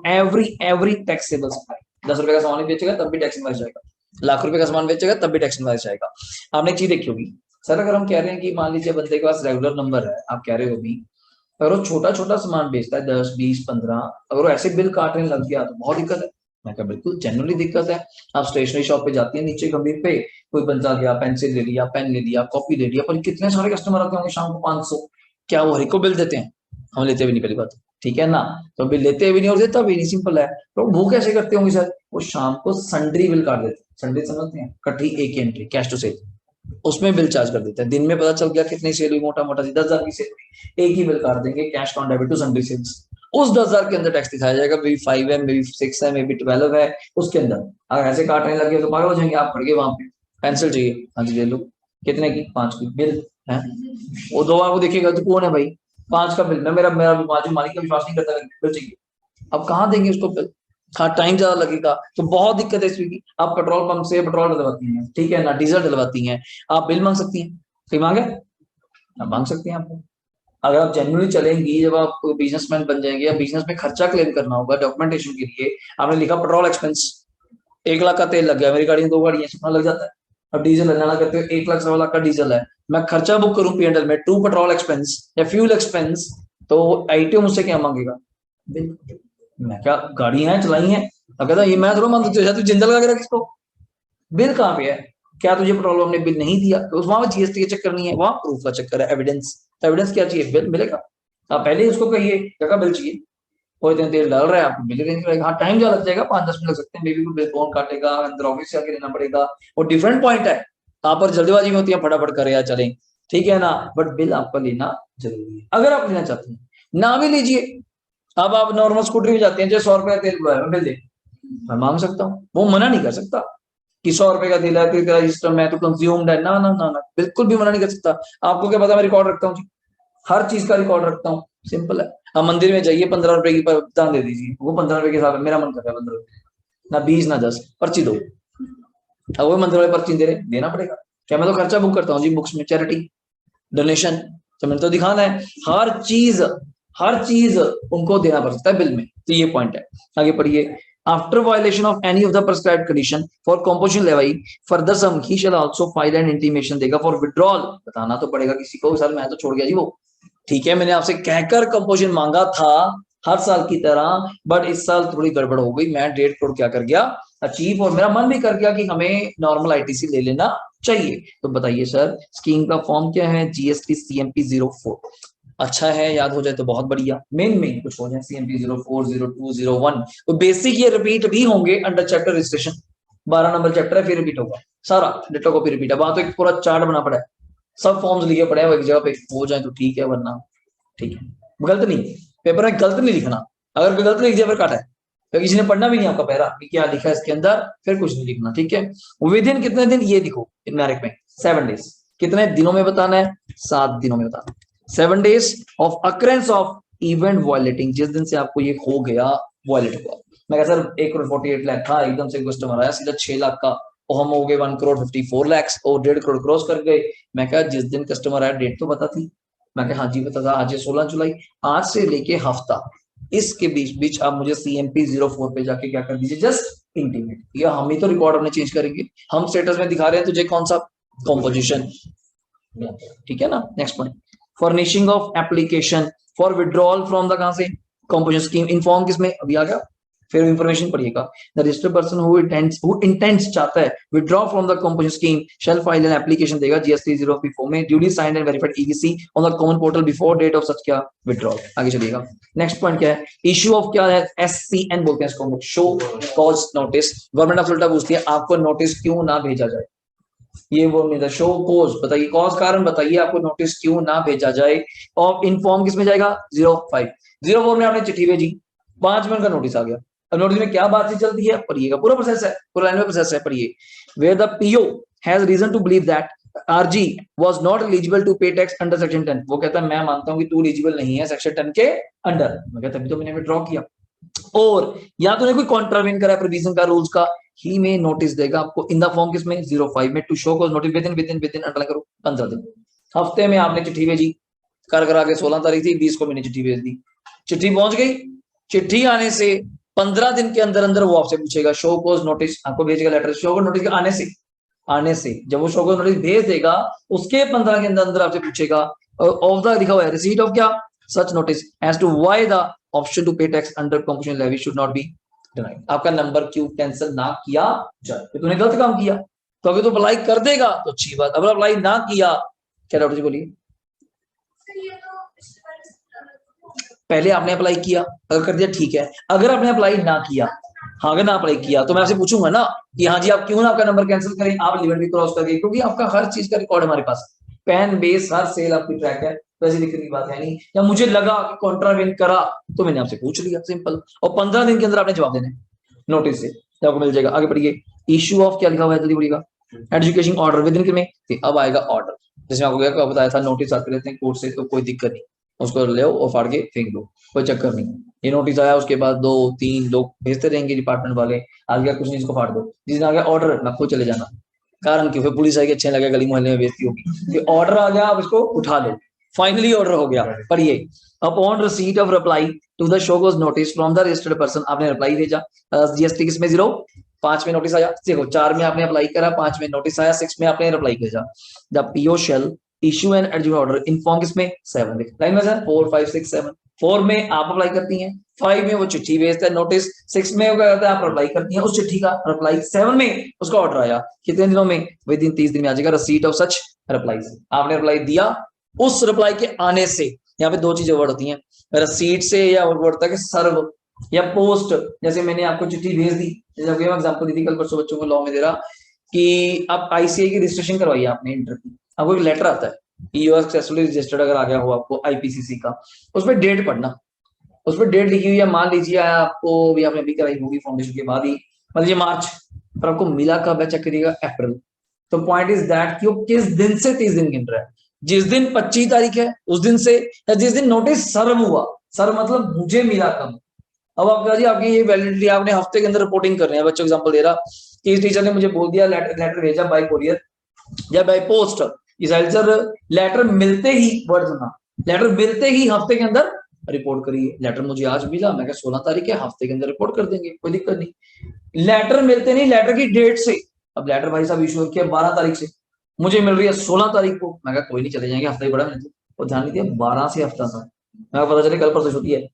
every taxable supply। 10 रुपए का सामान बेचेगा तब भी टैक्स इनवॉइस जाएगा, लाख रुपए का सामान बेचेगा तब भी टैक्स इनवॉइस जाएगा। आपने चीज देखी होगी सर, अगर हम कह रहे हैं कि मान लीजिए बंदे के पास रेगुलर नंबर है, आप कह रहे हो भी, अगर वो छोटा छोटा सामान बेचता है 10 20 15, अगर वो ऐसे बिल काटने लग गया तो बहुत दिक्कत है। मैं कहा बिल्कुल जेन्युइनली दिक्कत है। आप स्टेशनरी शॉप पे जाती है, नीचे गंभीर पे कोई बंदा गया, पेंसिल ले लिया, पेन ले लिया, कॉपी ले लिया, पर कितने सारे कस्टमर आते होंगे शाम को 500, क्या वो हर को बिल देते हैं, हम लेते भी नहीं, पहली बात, ठीक है ना, तो बिल लेते भी नहीं और देता भी नहीं, सिंपल है। तो वो कैसे करते होंगे सर, वो शाम को सन्ड्री बिल काट देते हैं, सन्ड्री समझते हैं, कटी एक एंट्री कैश टू सेल, उसमें बिल चार्ज कर देते हैं। दिन में पता चल गया कितनी सेल हुई, मोटा मोटा 10,000 की सेल हुई, एक ही बिल काट देंगे, cash on debit to sundry sales. उस 10,000 के अंदर टैक्स दिखाया जाएगा, मे बी 5 है, मे बी 6 है, मे बी 12 है, उसके अंदर अगर ऐसे काटने लगे तो पागल हो जाएंगे। आप पड़ गए वहां पे, पेंसिल चाहिए, हाँ जी ले लो, कितने की, 5 की, बिल है, वो 2 बार को देखिएगा तो कौन है भाई, 5 का बिल, मैं मेरा मेरा मालिक का विश्वास नहीं करता, बिल चाहिए, अब कहाँ देंगे उसको बिल, हाँ टाइम ज्यादा लगेगा, तो बहुत दिक्कत है इसमें की। आप पेट्रोल पंप से पेट्रोल डलवाती हैं, ठीक है ना, डीजल डलवाती हैं, आप बिल मांग सकती हैं, कहीं मांगे, आप मांग सकती हैं आपको। अगर आप जेन्युइनली चलेंगी, जब आप बिजनेसमैन बन जाएंगे, या बिजनेस में खर्चा क्लेम करना होगा डॉक्यूमेंटेशन के लिए, आपने लिखा पेट्रोल एक्सपेंस, 1 लाख का तेल लग गया, मेरी गाड़ी में 2 गाड़ी है, कितना लग जाता है, अब डीजल लगाना करते हो 1 लाख 1.25 लाख का डीजल है, मैं खर्चा बुक करूं पीएनएल में, टू पेट्रोल एक्सपेंस या फ्यूल एक्सपेंस, तो आईटीओ मुझसे क्या मांगेगा, बिल। मैं क्या गाड़ी है चलाई है, कहता ये मैं थोड़ा मान तू जिंदल लगा के रख इसको, बिल कहाँ पे है, क्या तुझे पेट्रोल पंप ने बिल नहीं दिया, तो वहां पर जीएसटी का चक्कर नहीं है, वहां प्रूफ का चक्कर है, एविडेंस। तो एविडेंस क्या चाहिए, बिल मिलेगा, आप पहले ही उसको कहिए क्या बिल चाहिए, कोई दिन तेल डाल रहा है आपको बिल नहीं मिलेगा, हाँ टाइम ज्यादा लग जाएगा, 5-10 मिनट लग सकते हैं, मे बी बिल कौन काटेगा, अंदर ऑफिस से आके लेना पड़ेगा, वो डिफरेंट पॉइंट है। आप पर जल्दीबाजी में होती है, फटाफट करे या चलें, ठीक है ना, बट बिल आपका लेना जरूरी है अगर आप लेना चाहते हैं, ना भी लीजिए। अब आप नॉर्मल स्कूटरी में जाते हैं, जो 100 रुपए का तेल बुलाया बिल दे, मैं मांग सकता हूँ, वो मना नहीं कर सकता कि 100 रुपए का तेल है तो तेरा सिस्टम है तो कंज्यूम्ड है, ना ना ना ना, बिल्कुल भी मना नहीं कर सकता। आपको क्या पता, मैं रिकॉर्ड रखता हूँ जी, हर चीज का रिकॉर्ड रखता हूँ, सिंपल है। आप मंदिर में जाइए, 15 रुपए की दान दे दीजिए, वो 15 रुपए के हिसाब से मेरा मन कर रहा है 15 रुपए, ना 20 ना 10, पर्ची दो। अब वो मंदिर वाले पर्ची दे रहे, देना पड़ेगा। क्या मैं तो खर्चा बुक करता हूँ जी, बुक्स में चैरिटी डोनेशन, तो मैंने तो दिखाना है, हर चीज उनको देना पड़ सकता है बिल में, तो ये पॉइंट है। आगे पढ़िए। After violation of any of the prescribed condition for composition levy further some he shall also file an intimation देगा फॉर विड्रॉल, बताना तो पड़ेगा किसी को, सर मैं तो छोड़ गया जी वो, ठीक है मैंने आपसे कहकर कंपोजिशन मांगा था हर साल की तरह, बट इस साल थोड़ी गड़बड़ हो गई, मैं 1.5 करोड़ क्या कर गया अचीव, और मेरा मन भी कर गया कि हमें नॉर्मल आईटीसी ले लेना चाहिए। तो बताइए सर, स्कीम का फॉर्म क्या है, जीएसटी CMP 04। अच्छा है, याद हो जाए तो बहुत बढ़िया, मेन कुछ हो जाए, CMP 04, 02, 01, तो बेसिक ये रिपीट भी होंगे under chapter registration, 12 number chapter है, फिर रिपीट होगा सारा, डेटा कॉपी रिपीट है, वहां तो एक पूरा चार्ट बना पड़ा है, सब फॉर्म्स लिखे पड़े हैं, वो एक जगह पे हो जाए तो ठीक है, वरना ठीक है, गलत नहीं, पेपर में गलत नहीं लिखना, अगर कोई गलत लिख दिया फिर काटा है, तो किसी ने पढ़ना भी नहीं आपका पैरा कि क्या लिखा है इसके अंदर, फिर कुछ नहीं लिखना, ठीक है। विद इन कितने दिन, ये लिखो न्यूमेरिक में 7 डेज, कितने दिनों में बताना है, 7 दिनों में बताना, 7 days of occurrence of event violating, जिस दिन से आपको ये हो गया वायलेट हुआ। मैं कहा सर 1 करोड़ 48 लाख था, एकदम से कस्टमर आया सीधा 6 लाख का, और हम हो गए 1 करोड़ 54 लाख और 1.5 करोड़ क्रॉस कर गए। मैं कहा जिस दिन कस्टमर आया डेट तो बता थी, मैं कहा हाँ जी पता था, आज 16 जुलाई, आज से लेके हफ्ता, इसके बीच आप मुझे CMP 04 पे जाके क्या कर दीजिए, जस्ट इंटीमेट, या हम ही तो रिकॉर्ड अपने चेंज करेंगे, हम स्टेटस में दिखा रहे हैं तुझे कौन सा कॉम्पोजिशन, ठीक है ना। Next point, furnishing of application for withdrawal from the, कहां से, कंपोजिशन स्कीम, इन्फॉर्म किसमें, अभी आ गया, फिर इंफॉर्मेशन पढ़िएगा, the registered person who intends चाहता है withdraw from the composition scheme shall file an application देगा GST 0P4 में, duly signed and verified EVC on the common portal before date of such क्या विड्रॉल। आगे चलिएगा, next point क्या है, issue of क्या है, SCN बोलते हैं इसको, show cause notice, government of उल्टा पूछती है आपको नोटिस क्यों ना भेजा जाए, ये वो नहीं था, शो कॉज बताइए, कॉज कारण बताइए आपको नोटिस क्यों ना भेजा जाए, और इन्फॉर्म किसमें जाएगा 05, 04 में आपने चिट्ठी भेजी, 5 मिनट का नोटिस आ गया, अब नोटिस में क्या बातचीत चलती है पढ़िएगा, पूरा प्रोसेस है, पूरा लाइन में प्रोसेस है, पढ़िए। Where the PO has reason to believe that RG was not eligible to pay tax under section 10, वो कहता है मैं मानता हूं कि तू एलिजिबल नहीं है सेक्शन 10 के अंडर, मैं कहता तभी तो मैंने विड्रॉ किया, और या तो कोई कॉन्ट्रावेन करा प्रोविजन का, रूल्स का, ही में नोटिस देगा आपको इन द फॉर्म किसमें 05 में, to show cause notice within underline करो 15 दिन, हफ्ते में आपने चिट्ठी भेजी, कर करा के 16 तारीख थी, 20 को मैंने चिट्ठी भेज दी, चिट्ठी पहुंच गई, चिट्ठी आने से 15 दिन के अंदर अंदर वो आपसे पूछेगा शो कॉज नोटिस, आपको भेजेगा लेटर, शो कॉज नोटिस के आने से जब वो शो कॉज नोटिस भेज देगा उसके 15 के अंदर अंदर आपसे पूछेगा ऑफ द, लिखा हुआ है रिसीट ऑफ क्या, such notice as to why the option to pay tax under composition levy should not be denied, आपका नंबर क्यों कैंसिल ना किया जाए, तो तूने गलत काम किया, तो अगर तू अप्लाई कर देगा तो अच्छी बात, अगर अप्लाई ना किया, क्या डॉक्टर जी बोलिए, पहले आपने अप्लाई किया, अगर कर दिया ठीक है, अगर आपने अप्लाई ना किया, हाँ अगर ना अप्लाई किया तो मैं आपसे पूछूंगा ना कि हाँ जी आप क्यों ना आपका नंबर कैंसिल करें, आप लिमिट भी क्रॉस कर गए, क्योंकि आपका हर चीज का रिकॉर्ड हमारे पास, पेन बेस हर सेल आपकी ट्रैक है, वैसे दिक्कत की बात है नहीं, या मुझे लगा कि कॉन्ट्रावेन करा तो मैंने आपसे पूछ लिया, सिंपल, और 15 दिन के अंदर आपने जवाब देना नोटिस से, आपको मिल जाएगा। आगे बढ़िए, इशू ऑफ क्या लिखा हुआ है जल्दी बोलिएगा, एजुकेशन ऑर्डर विद इन में, अब आएगा ऑर्डर, जैसे आपको बताया था नोटिस आते रहते हैं कोर्ट से, तो कोई दिक्कत नहीं, उसको ले और फाड़ के फेंक दो, कोई चक्कर नहीं, ये नोटिस आया उसके बाद 2-3 लोग भेजते रहेंगे डिपार्टमेंट वाले, आ गया कुछ नहीं इसको फाड़ दो, जिस दिन आ गया ऑर्डर ना खुद चले जाना, कारण क्यों, फिर पुलिस आएगी अच्छे लगे गली मोहल्ले में बेइज्जती होगी, कि ऑर्डर आ गया आप इसको उठा लो, फाइनली ऑर्डर हो गया, पर ये upon receipt of reply to the show cause notice from the registered person, आपने रिप्लाई भेजा, GST किसमें 05 में नोटिस आया, देखो 4 में आपने अप्लाई करा, 5 में नोटिस आया, 6 में आपने रिप्लाई भेजा, the PO shall issue an adjudgement order in form किसमें 7 लाइन में सर 4 5 6 7, 4 में आप अप्लाई करती हैं, 5 में वो चिट्ठी भेजता है नोटिस, 6 में क्या करता है आप अप्लाई करती हैं उस चिट्ठी का रिप्लाई, 7 में उसका ऑर्डर आया, कितने दिनों में, विद इन 30 दिन में आ जाएगा रिसीट ऑफ सच रिप्लाई, आपने रिप्लाई दिया, उस रिप्लाई के आने से, यहाँ पे 2 चीजें वर्ड होती हैं, रिसीट से या वर्ड होता है कि सर्व या पोस्ट, जैसे मैंने आपको चिट्ठी भेज दी, जैसे एग्जांपल दी थी कल परसों बच्चों को लॉ में दे रहा कि आप ICAI की रजिस्ट्रेशन करवाइए आपने इंटर की, आपको एक लेटर आता है, ईओ सक्सेसफुली रजिस्टर्ड अगर आ गया हो आपको आईपीसीसी का, उस पर डेट पढ़ना, उस पर डेट लिखी हुई है, मान लीजिए आपको भी आपने अभी कराई होगी फाउंडेशन के बाद ही, मान लीजिए मार्च, पर आपको मिला कब है, चेक करिएगा अप्रैल। तो पॉइंट इज दैट कि वो किस दिन से 30 दिन गिन रहा है, जिस दिन 25 तारीख है उस दिन से, या जिस दिन नोटिस सर्व हुआ, सर्व मतलब मुझे मिला कब। अब आप जी आपकी ये वैलिडिटी आपने हफ्ते के अंदर रिपोर्टिंग करनी है। बच्चों एग्जांपल दे रहा कि इस टीचर ने मुझे बोल दिया लेटर भेजा बाय कोरियर या बाय पोस्ट, इस लेटर मिलते ही, वर्ड सुना, लेटर मिलते ही हफ्ते के अंदर रिपोर्ट करिए। लेटर मुझे आज मिला, मैं 16 तारीख है, हफ्ते के अंदर रिपोर्ट कर देंगे, कोई दिक्कत नहीं। लेटर मिलते नहीं, लेटर की डेट से, अब लेटर भाई साहब इशू किया 12 तारीख से, मुझे मिल रही है 16 तारीख को, मैं कहा कोई नहीं चले जाएंगे, हफ्ता ही बड़ा मिलते, और ध्यान नहीं दिया 12 से हफ्ता था, मैं पता चले कल परसों छुट्टी है,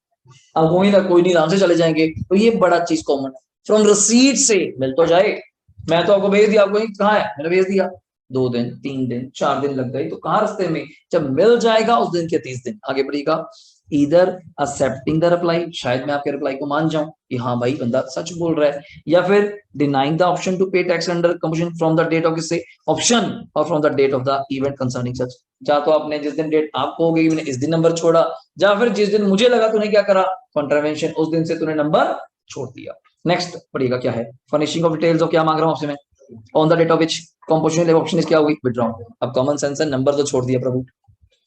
अब वही ना, कोई नहीं आराम से चले जाएंगे। तो ये बड़ा चीज कॉमन है, फ्रॉम रिसीट से मिल तो जाए, मैं तो आपको भेज दिया, आपको कहाँ है, मैंने भेज दिया, 2 दिन 3 दिन 4 दिन लग गए, तो कहाँ रास्ते में, जब मिल जाएगा उस दिन के 30 दिन आगे बढ़ेगा। इधर एक्सेप्टिंग द रिप्लाई, शायद मैं आपके रिप्लाई को मान जाऊं कि हाँ भाई बंदा सच बोल रहा है, या फिर denying the option to pay tax under compulsion from the date of किससे, ऑप्शन, और from the date of the event concerning such, या तो आपने जिस दिन डेट आपको हो गई मैंने इस दिन नंबर छोड़ा, या फिर जिस दिन मुझे लगा तूने क्या करा कॉन्ट्रावेंशन, उस दिन से तूने नंबर छोड़ दिया। नेक्स्ट पढ़िएगा क्या है, फर्निशिंग ऑफ डिटेल्स, और क्या मांग रहा हूं आपसे मैं, on the date of which composition option is क्या होगी, विथड्रॉ। अब कॉमन सेंस है, नंबर तो छोड़ दिया प्रभु,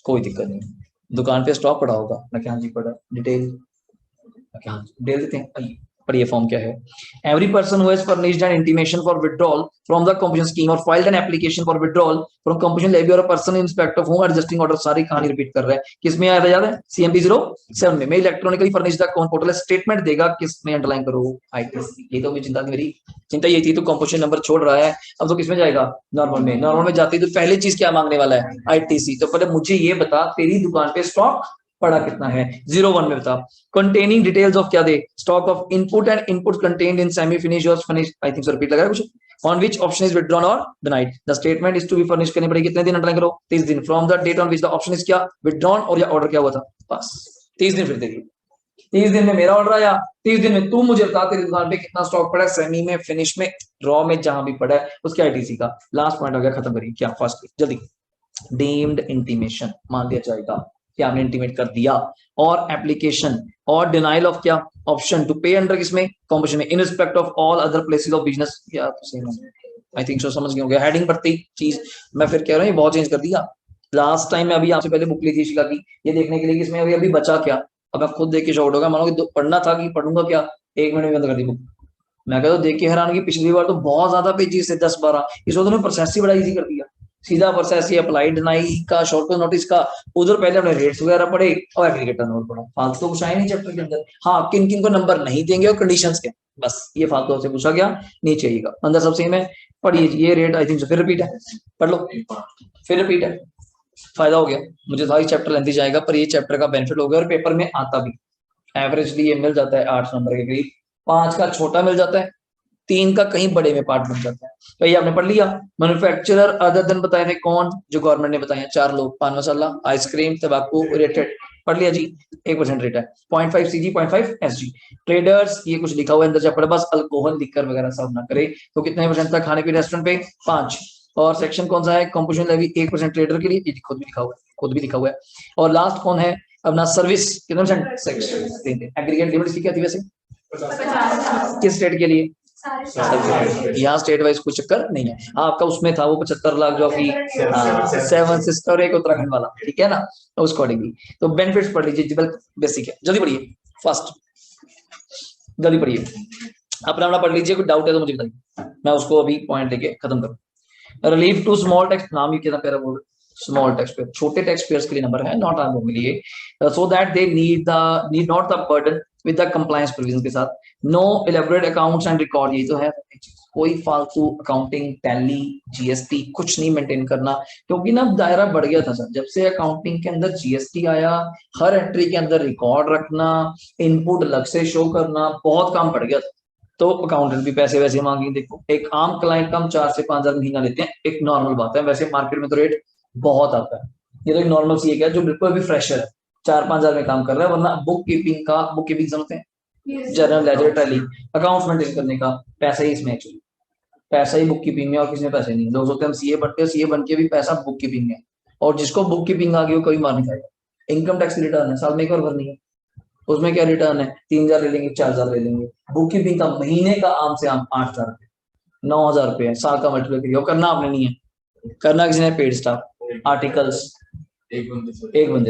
कोई दिक्कत नहीं, दुकान पे स्टॉक पड़ा होगा, मैं क्या जी पड़ा, डिटेल क्या डिटेल देते हैं, पढ़िए फॉर्म क्या है, every person who has furnished an intimation for withdrawal from the composition scheme और filed an application for withdrawal from composition levy और a person in respect of whom adjusting order, सारी कहानी repeat कर रहा है, किसमें आया था याद है, सीएमपी 07 में electronically furnished the portal statement देगा, किसमें अंडरलाइन करो आईटीसी, ये तो मेरी चिंता थी, मेरी चिंता ये थी, तो कंपोजिशन नंबर छोड़ रहा है, अब तो किसमें जाएगा, नॉर्मल में, नॉर्मल में जाती तो पहली चीज क्या मांगने वाला है, आईटीसी, तो पहले मुझे ये बता तेरी दुकान पे स्टॉक पड़ा कितना है, 01 में बता, containing details of क्या दे, stock of input and inputs contained in semi finished or finished, I think so repeat लगा है कुछ, on which option is withdrawn or denied, the statement is to be furnished करनी पड़ेगी, कितने दिन underline करो, 30 दिन, from the date on which the option is क्या, withdrawn और या ऑर्डर क्या हुआ था, बस 30 दिन फिर देगी, 30 दिन में मेरा ऑर्डर आया, 30 दिन में तू मुझे बता तेरी दुकान पे कितना स्टॉक पड़ा है, सेमी में, फिनिश में, रॉ में, जहां भी पड़ा है उसके आईटीसी का। लास्ट पॉइंट हो गया, खत्म करिए क्या, फास्ट जल्दी, डीम्ड इंटीमेशन मान लिया जाएगा कि आपने इंटीमेट कर दिया, और एप्लीकेशन और डिनाइल ऑफ क्या, ऑप्शन टू पे अंडर किसमें, कंपोजिशन में, इन respect of all other places of business, या तो सेम है, आई थिंक सो समझ गए होंगे, हेडिंग बढ़ती चीज, मैं फिर कह रहा हूँ ये बहुत चेंज कर दिया, लास्ट टाइम में अभी आपसे पहले बुक ली थी शिला की, ये देखने के लिए कि इसमें अभी बचा क्या, अब मैं खुद देख के शॉर्ट होगा, मानो कि पढ़ना था कि पढ़ूंगा क्या, 1 मिनट में बंद कर दी बुक, मैं कहता देख के हैरान की पिछली बार तो बहुत ज्यादा पेजेस थे, 10-12, इस बार प्रोसेस ही बड़ा इजी कर दिया, सीधा प्रोसेस ही, अप्लाई डिनाई का, शॉर्ट नोटिस का, उधर पहले अपने रेट्स वगैरह पढ़े और एग्रीगेट टर्नओवर पढ़ा, फालतू तो कुछ आया नहीं चैप्टर के अंदर, हाँ किन किन को नंबर नहीं देंगे और कंडीशंस के, बस ये फालतू आपसे पूछा गया, नहीं चाहिएगा, अंदर सब सेम है, पढ़िए ये रेट आई थिंक फिर रिपीट है, पढ़ लो फिर रिपीट है, फायदा हो गया, मुझे था चैप्टर लेंथी जाएगा पर ये चैप्टर का बेनिफिट हो गया, और पेपर में आता भी एवरेजली ये मिल जाता है 8 नंबर के करीब, 5 का छोटा मिल जाता है, 3 का कहीं बड़े में पार्ट बन जाता है, तो ये आपने पढ़ लिया। मैन्युफैक्चरर अदर देन बताए थे कौन, जो गवर्नमेंट ने बताया 4 लोग, पान मसाला, आइसक्रीम, तंबाकू रेटेड, पढ़ लिया जी, 1% रेट है, 0.5 सीजी 0.5 एसजी, ट्रेडर्स ये कुछ लिखा हुआ है अंदर चैप्टर, बस अल्कोहल लिखकर वगैरह सब ना करे, तो कितने परसेंट तक खाने पीने रेस्टोरेंट पे 5, और सेक्शन कौन सा है, कंपोजिशन लेवी 1% ट्रेडर के लिए, ये खुद भी लिखा हुआ है, खुद भी लिखा हुआ है, और लास्ट कौन है अपना सर्विस, कितने परसेंट, सेक्शन एग्रीगेट लिमिट इसकी क्या थी वैसे, 50 किस स्टेट के लिए, यहाँ स्टेट वाइज कोई चक्कर नहीं है, आपका उसमें था वो 75 लाख जो आपकी 7 सिस्टर एक उत्तराखंड वाला, ठीक है ना, उस अकॉर्डिंगली, तो बेनिफिट्स पढ़ लीजिए, बेसिक है, जल्दी पढ़िए फास्ट, जल्दी पढ़िए, अपना अपना पढ़ लीजिए, कोई डाउट है तो मुझे बताइए, मैं उसको अभी पॉइंट लेके खत्म करूँ। रिलीफ टू स्मॉल टेक्स्ट, नाम ही कितना प्यारा बोल, स्मॉल टैक्स पेयर, छोटे टैक्स पेयर्स के लिए नंबर है, नॉट आम लोगों के लिए, so that they need not the burden with the compliance provision के साथ, no elaborate accounts and record, ये तो है कोई फालतू अकाउंटिंग, टैली, जीएसटी कुछ नहीं मेंटेन करना, क्योंकि ना दायरा बढ़ गया था सर, जब से अकाउंटिंग के अंदर जीएसटी आया, हर एंट्री के अंदर रिकॉर्ड रखना, इनपुट अलग से शो करना, बहुत काम बढ़ गया था, तो अकाउंटेंट भी पैसे वैसे मांगेंगे, देखो एक आम क्लाइंट का हम 4 से 5 हजार महीना लेते हैं, एक नॉर्मल बात है, वैसे मार्केट में तो रेट बहुत आता है, ये तो एक नॉर्मल सी है जो बिल्कुल भी फ्रेशर है, 4-5 हजार में काम कर रहा है, वरना बुक कीपिंग समझते हैं, general ledger, tally, accounts maintain करने का पैसा ही इसमें, एक्चुअली पैसा ही बुक कीपिंग में, और किसी में पैसे नहीं, लोग सोचते हैं हम सीए बनते हैं, सीए बन के भी पैसा बुक कीपिंग में, और जिसको बुक कीपिंग आ गई वो कभी मार नहीं खाएगा। इनकम टैक्स रिटर्न है, साल में एक बार भरनी है, उसमें क्या रिटर्न है, 3,000 ले लेंगे, 4,000 ले लेंगे। बुक कीपिंग का महीने का आम से आम 8,000 रुपये, 9,000 रुपये है, साल का मल्टीप्लाई करिए। करना आपने नहीं है, करना किसी ने, पेड स्टाफ, आर्टिकल्स, एक बंदे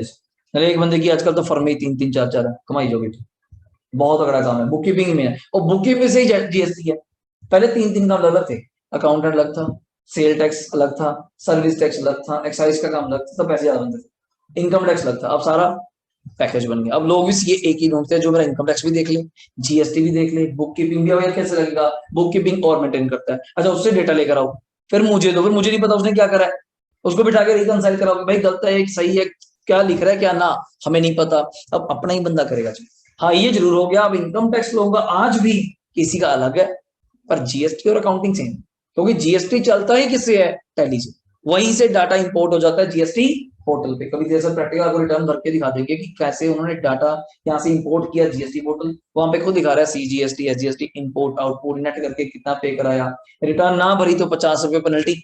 से। एक बंदे की आजकल तो फर्म में ही 3-3 4-4 है, कमाई जोगी तो बहुत तगड़ा काम है बुक कीपिंग में है। और बुक कीपिंग से ही जीएसटी है। पहले 3-3 काम अलग थे, अकाउंटेंट अलग था, सेल टैक्स अलग था, सर्विस टैक्स अलग था, एक्साइज का काम अलग था, तो पैसे ज्यादा बनते थे, इनकम टैक्स अलग था। अब सारा पैकेज बन गया। अब लोग भी ये एक ही ढूंढते हैं जो मेरा इनकम टैक्स भी देख ले, जीएसटी भी देख ले, बुक कीपिंग भी। अब कैसे लगेगा, बुक कीपिंग और मेंटेन करता है, अच्छा उससे डेटा लेकर आओ, फिर मुझे दो, फिर मुझे नहीं पता उसने क्या करा है, उसको बिठा के रिकंसाइल कराओ, भाई गलत है सही है, क्या लिख रहा है क्या ना, हमें नहीं पता। अब अपना ही बंदा करेगा। हाँ ये जरूर हो गया, अब इनकम टैक्स लोगों का आज भी किसी का अलग है, पर जीएसटी और अकाउंटिंग सेम, क्योंकि जीएसटी चलता ही किससे है, टैली से, वहीं से डाटा इंपोर्ट हो जाता है जीएसटी पोर्टल पे। कभी जैसे प्रैक्टिकल आपको रिटर्न भर के दिखा देंगे कि कैसे उन्होंने डाटा यहाँ से इंपोर्ट किया जीएसटी पोर्टल, वहां पे खुद दिखा रहा है CGST SGST import output net करके कितना पे कराया, रिटर्न ना भरी तो 50 रुपए पेनल्टी,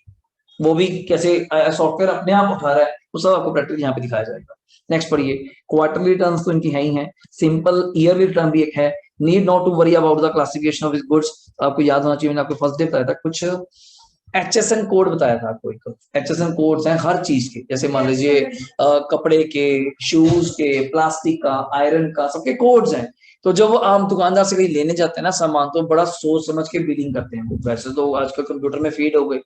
वो भी कैसे सॉफ्टवेयर अपने आप उठा रहा है, वो सब आपको प्रैक्टिकल यहाँ पे दिखाया जाएगा। नेक्स्ट पढ़िए, क्वार्टरली रिटर्न्स तो इनकी है ही है, सिंपल ईयरली रिटर्न भी एक है। Need not to worry about the classification of goods, आपको याद होना चाहिए, मैंने आपको फर्स्ट डे बताया था कुछ एचएसएन कोड बताया था आपको, एक एचएसएन कोड्स हैं हर चीज के, जैसे मान लीजिए कपड़े के, शूज के, प्लास्टिक का, आयरन का, सबके कोड्स हैं। तो जब वो आम दुकानदार से कहीं लेने जाते हैं ना सामान, तो बड़ा सोच समझ के बिलिंग करते हैं। वैसे तो आजकल कंप्यूटर में फीड हो गए,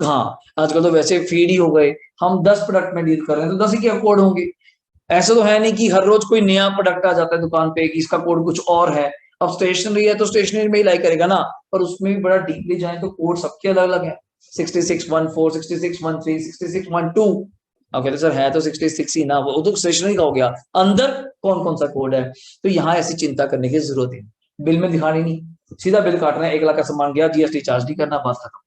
हाँ आजकल तो वैसे फीड ही हो गए, हम 10 प्रोडक्ट में डील कर रहे हैं तो 10 ही के कोड होंगे। ऐसा तो है नहीं कि हर रोज कोई नया प्रोडक्ट आ जाता है दुकान पे कि इसका कोड कुछ और है। अब स्टेशनरी है तो स्टेशनरी में ही लाई करेगा ना, पर उसमें भी बड़ा डीपली जाए तो कोड सबके अलग अलग है, 6614, 6613, 6612। अब कहते सर है तो 66 ही ना, वो तो स्टेशनरी का हो गया, अंदर कौन कौन सा कोड है। तो यहाँ ऐसी चिंता करने की जरूरत है, बिल में दिखानी नहीं, सीधा बिल काटना है, 1 लाख का सामान गया, जीएसटी चार्ज नहीं करना, बात खत्म।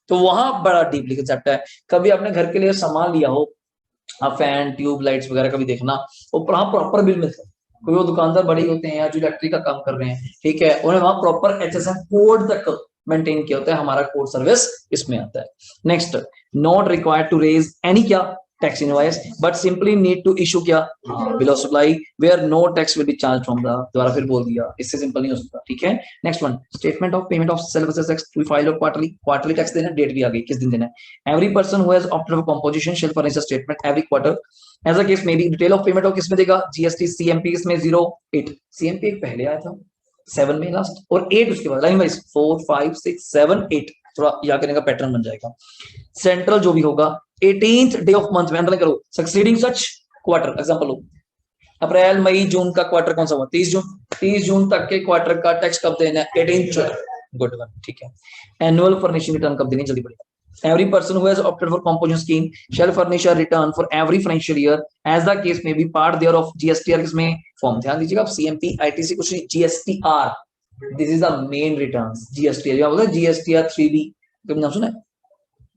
तो वहां बड़ा डीपली कंसेप्ट है। कभी आपने घर के लिए सामान लिया हो, आप फैन ट्यूब लाइट्स वगैरह कभी देखना, वो प्रॉपर बिल मिलता है। कोई वो दुकानदार बड़ी होते हैं या जो इलेक्ट्रिक का काम कर रहे हैं, ठीक है, उन्हें वहां प्रॉपर एचएसएन कोड तक मेंटेन किया होता है, हमारा कोड सर्विस इसमें आता है। Next, not required to raise any क्या tax invoice, but simply need to issue क्या bill of supply where no tax will be charge from the, दोबारा फिर बोल दिया, इससे सिंपल नहीं हो सकता, ठीक है। Next one, statement of payment of self assessed tax to file of quarterly tax देना, डेट भी आ गई, किस दिन देना है। Every person who has opted for composition shall furnish a statement every quarter as a case may be. Detail of payment of किसमें देगा, जीएसटी सीएमपी इसमें 08, सीएमपी पहले आया था 7 में लास्ट, और 8 उसके बाद, लाइन वाइज 4 5 6 7 8, थोड़ा याद करने का पैटर्न बन जाएगा। सेंट्रल जो भी होगा 18th डे ऑफ मंथ में अंडरलाइन करो, सक्सीडिंग सच क्वार्टर। एग्जांपल लो, अप्रैल मई जून का क्वार्टर कौन सा हुआ, 30 जून, 30 जून तक के क्वार्टर का टैक्स कब देना है, 18th जुलाई, गुड वन, ठीक है। एनुअल फर्निशिंग रिटर्न कब देनी, जल्दी बढ़िया। Every person who has opted for composition scheme shall furnish a return for every financial year as the case may be, part thereof GSTR किसमें फॉर्म, ध्यान दीजिएगा, CMP ITC कुछ नहीं, GSTR, this is the main returns। GSTR जो बोलते हैं GSTR 3B, कभी नाम सुना है,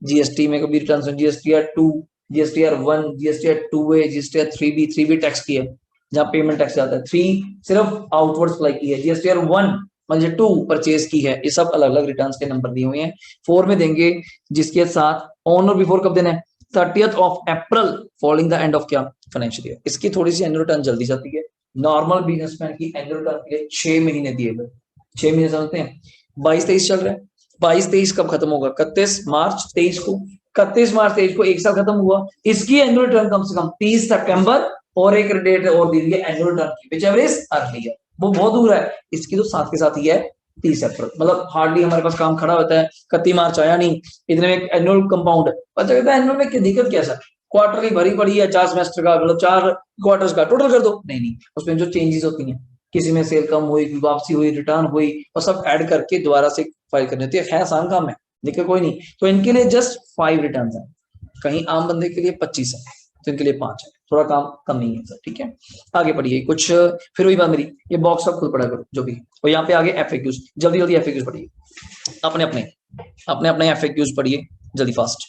GST में कभी रिटर्न सुन, GSTR 2, GSTR 1, GSTR 2A, GSTR 3B, 3B tax की है जहाँ पेमेंट टैक्स जाता है, 3 सिर्फ आउटवर्ड सप्लाई की है, GSTR 1 मतलब 2 परचेज की है। ये सब अलग अलग रिटर्न्स के नंबर दिए हुए हैं, 4 में देंगे, जिसके साथ ऑन और बिफोर कब देना है, 30th of April following the end of क्या फाइनेंशियल ईयर। इसकी थोड़ी सी एनुअल रिटर्न जल्दी जाती है, नॉर्मल बिजनेसमैन की एनुअल रिटर्न के लिए 6 महीने दिए गए, 6 महीने समझते हैं। 22-23 चल रहा है, 22-23 कब खत्म होगा, 31 मार्च 23 को, 31 मार्च 23 को एक साल खत्म हुआ, इसकी एनुअल रिटर्न कम से कम 30 सितंबर, और एक डेट और दी है एनुअल रिटर्न की, व्हिच एवर इज अर्लियर, वो बहुत दूर है, इसकी तो साथ के साथ ही है 30 अप्रैल, मतलब हार्डली हमारे पास काम खड़ा होता है, 31 मार्च आया नहीं, इतने में एनुअल कंपाउंड है, पता कहता है एनुअल में क्या दिक्कत क्या सर, क्वार्टरली भरी पड़ी है, 4 सेमेस्टर का, मतलब 4 क्वार्टर्स का टोटल कर दो, नहीं, उसमें जो चेंजेस होती हैं, किसी में सेल कम हुई, वापसी हुई, रिटर्न हुई, और सब ऐड करके दोबारा से फाइल करनी होती है आसान काम है, दिक्कत कोई नहीं। तो इनके लिए जस्ट 5 रिटर्न है, कहीं आम बंदे के लिए 25 है, तो इनके लिए 5 है, थोड़ा काम कम नहीं है सर, ठीक है। आगे पढ़िए कुछ, फिर वही बात मेरी, ये बॉक्स आप खुद पढ़ा करो जो भी, और यहाँ पे आगे एफएक्यूज, जल्दी जल्दी एफएक्यूज पढ़िए, अपने अपने एफएक्यूज पढ़िए जल्दी फास्ट।